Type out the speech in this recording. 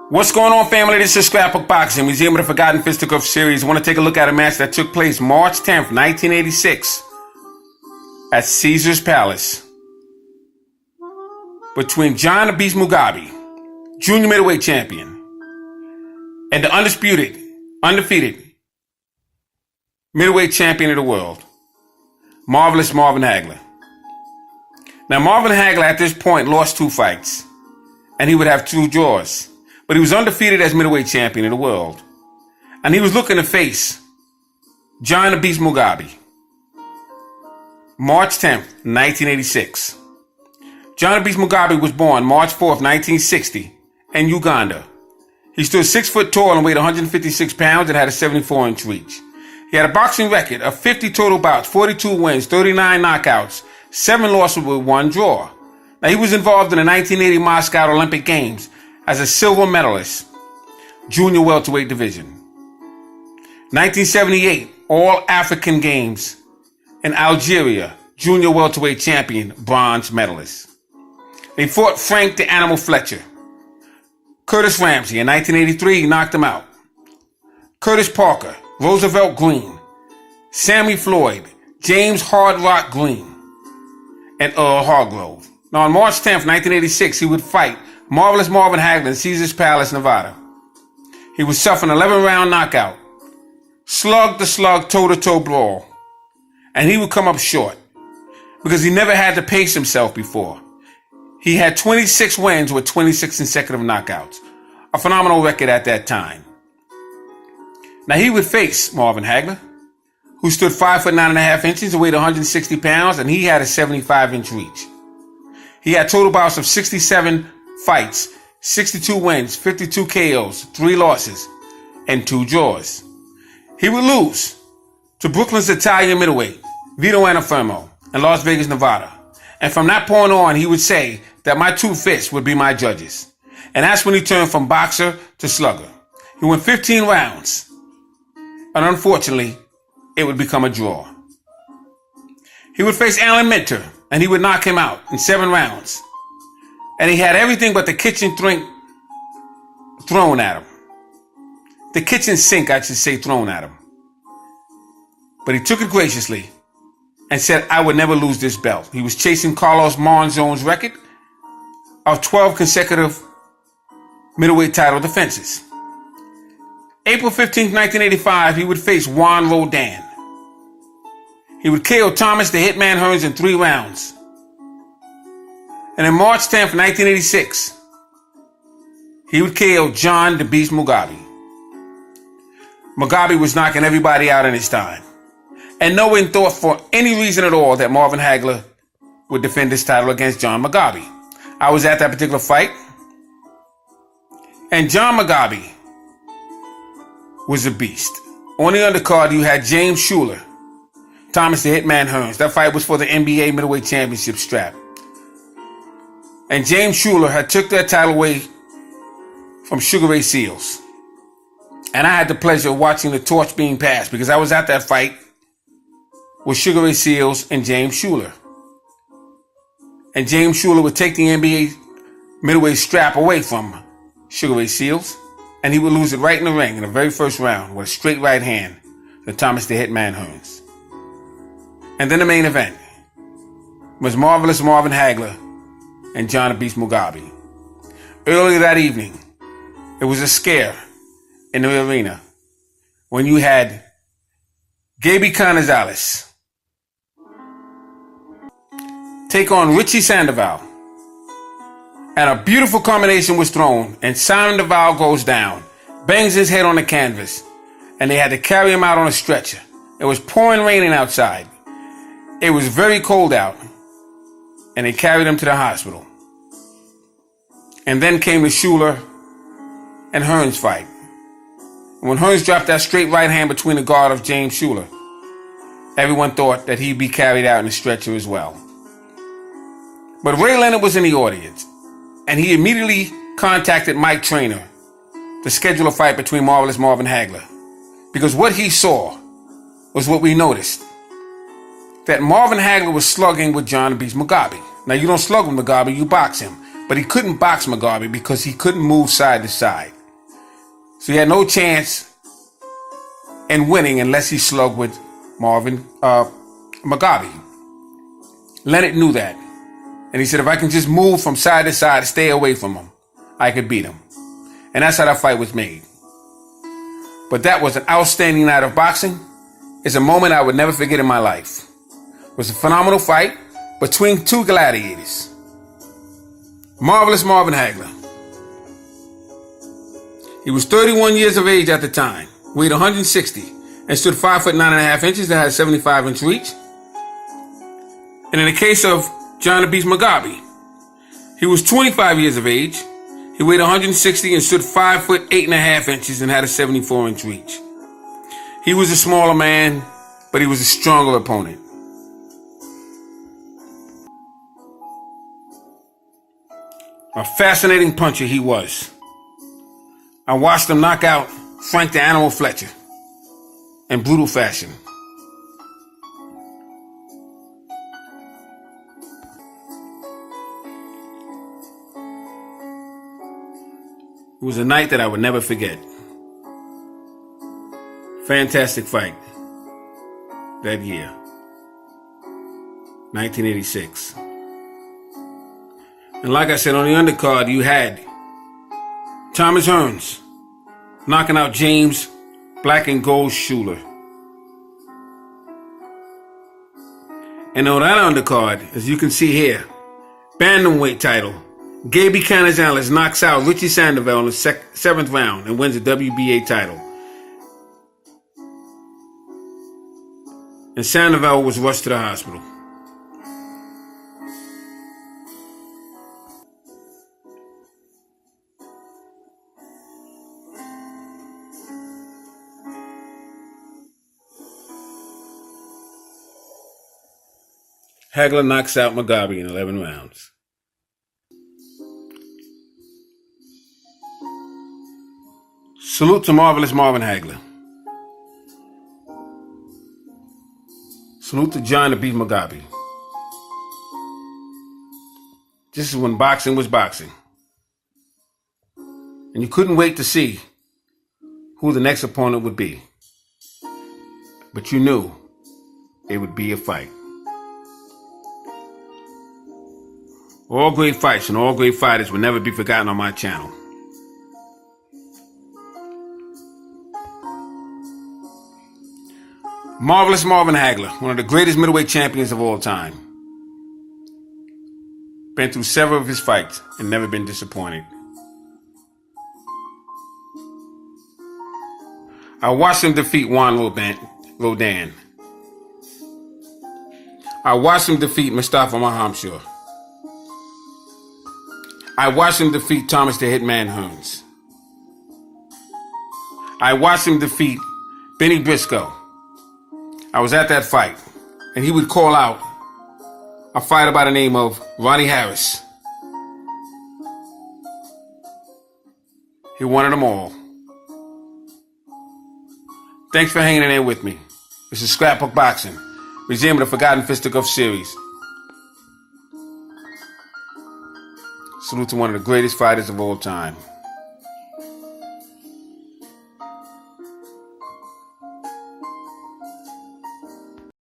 What's going on, family? This is Scrapbook Boxing, Museum of the Forgotten Fisticuffs series. I want to take a look at a match that took place March 10th, 1986 at Caesar's Palace between John the Beast Mugabe, junior middleweight champion, and the undefeated middleweight champion of the world, Marvelous Marvin Hagler. Now, Marvin Hagler at this point lost 2 fights, and he would have 2 draws. But he was undefeated as middleweight champion of the world. And he was looking to face John the Beast Mugabe. March 10th, 1986. John the Beast Mugabe was born March 4th, 1960 in Uganda. He stood 6 foot tall and weighed 156 pounds and had a 74-inch reach. He had a boxing record of 50 total bouts, 42 wins, 39 knockouts, 7 losses with 1 draw. Now, he was involved in the 1980 Moscow Olympic Games as a silver medalist, junior welterweight division. 1978 All-African Games in Algeria, junior welterweight champion, bronze medalist. He fought Frank the Animal Fletcher. Curtis Ramsey in 1983, he knocked him out. Curtis Parker, Roosevelt Green, Sammy Floyd, James Hard Rock Green, and Earl Hargrove. Now, on March 10th, 1986, he would fight Marvelous Marvin Hagler in Caesar's Palace, Nevada. He would suffer an 11-round knockout, slug-to-slug, toe-to-toe brawl, and he would come up short because he never had to pace himself before. He had 26 wins with 26 consecutive knockouts, a phenomenal record at that time. Now, he would face Marvin Hagler, who stood 5 foot 9.5 inches and weighed 160 pounds, and he had a 75-inch reach. He had total bouts of 67 fights, 62 wins, 52 KOs, 3 losses, and 2 draws. He would lose to Brooklyn's Italian middleweight, Vito Antuofermo, in Las Vegas, Nevada. And from that point on, he would say that my 2 fists would be my judges. And that's when he turned from boxer to slugger. He went 15 rounds, and unfortunately, it would become a draw. He would face Alan Minter, and he would knock him out in 7 rounds. And he had everything but the kitchen sink thrown at him. The kitchen sink, I should say, thrown at him. But he took it graciously and said, I would never lose this belt. He was chasing Carlos Monzon's record of 12 consecutive middleweight title defenses. April 15th, 1985, he would face Juan Rodin. He would KO Thomas the Hitman Hearns in 3 rounds. And on March 10th, 1986, he would KO John the Beast Mugabe. Mugabe was knocking everybody out in his time. And no one thought for any reason at all that Marvin Hagler would defend his title against John Mugabe. I was at that particular fight. And John Mugabe was a beast. On the undercard, you had James Shuler, Thomas the Hitman Hearns. That fight was for the NBA middleweight championship strap. And James Shuler had took that title away from Sugar Ray Seales. And I had the pleasure of watching the torch being passed because I was at that fight with Sugar Ray Seales and James Shuler. And James Shuler would take the NBA middleweight strap away from Sugar Ray Seales, and he would lose it right in the ring in the very first round with a straight right hand to Thomas the Hitman Hearns. And then the main event was Marvelous Marvin Hagler and John the Beast Mugabe. Earlier that evening, it was a scare in the arena when you had Gaby Canizales take on Richie Sandoval. And a beautiful combination was thrown, and Sandoval goes down, bangs his head on the canvas, and they had to carry him out on a stretcher. It was pouring raining outside. It was very cold out, and they carried him to the hospital. And then came the Shuler and Hearns fight. And when Hearns dropped that straight right hand between the guard of James Shuler, everyone thought that he'd be carried out in a stretcher as well. But Ray Leonard was in the audience, and he immediately contacted Mike Trainer to schedule a fight between Marvelous Marvin Hagler. Because what he saw was what we noticed, that Marvin Hagler was slugging with John the Beast Mugabe. Now, you don't slug with Mugabe, you box him. But he couldn't box Mugabe because he couldn't move side to side. So he had no chance in winning unless he slugged with Mugabe. Leonard knew that. And he said, if I can just move from side to side, stay away from him, I could beat him. And that's how that fight was made. But that was an outstanding night of boxing. It's a moment I would never forget in my life. It was a phenomenal fight between two gladiators. Marvelous Marvin Hagler. He was 31 years of age at the time, weighed 160, and stood 5 foot 9.5 inches that had a 75-inch reach. And in the case of John the Beast Mugabe, he was 25 years of age. He weighed 160 and stood 5 foot 8.5 inches and had a 74-inch reach. He was a smaller man, but he was a stronger opponent. A fascinating puncher he was. I watched him knock out Frank the Animal Fletcher in brutal fashion. It was a night that I would never forget. Fantastic fight that year, 1986. And like I said, on the undercard, you had Thomas Hearns knocking out James Black and Gold Schuler. And on that undercard, as you can see here, bantamweight title, Gaby Canizales knocks out Richie Sandoval in the seventh round and wins the WBA title. And Sandoval was rushed to the hospital. Hagler knocks out Mugabe in 11 rounds. Salute to Marvelous Marvin Hagler. Salute to John the Beast Mugabe. This is when boxing was boxing. And you couldn't wait to see who the next opponent would be. But you knew it would be a fight. All great fights and all great fighters will never be forgotten on my channel. Marvelous Marvin Hagler, one of the greatest middleweight champions of all time. Been through several of his fights and never been disappointed. I watched him defeat Juan Rodan. I watched him defeat Mustafa Mahamshur. I watched him defeat Thomas the Hitman Hearns. I watched him defeat Benny Briscoe. I was at that fight, and he would call out a fighter by the name of Ronnie Harris. He wanted them all. Thanks for hanging in there with me. This is Scrapbook Boxing, resuming the Forgotten Fisticuffs series. Salute to one of the greatest fighters of all time.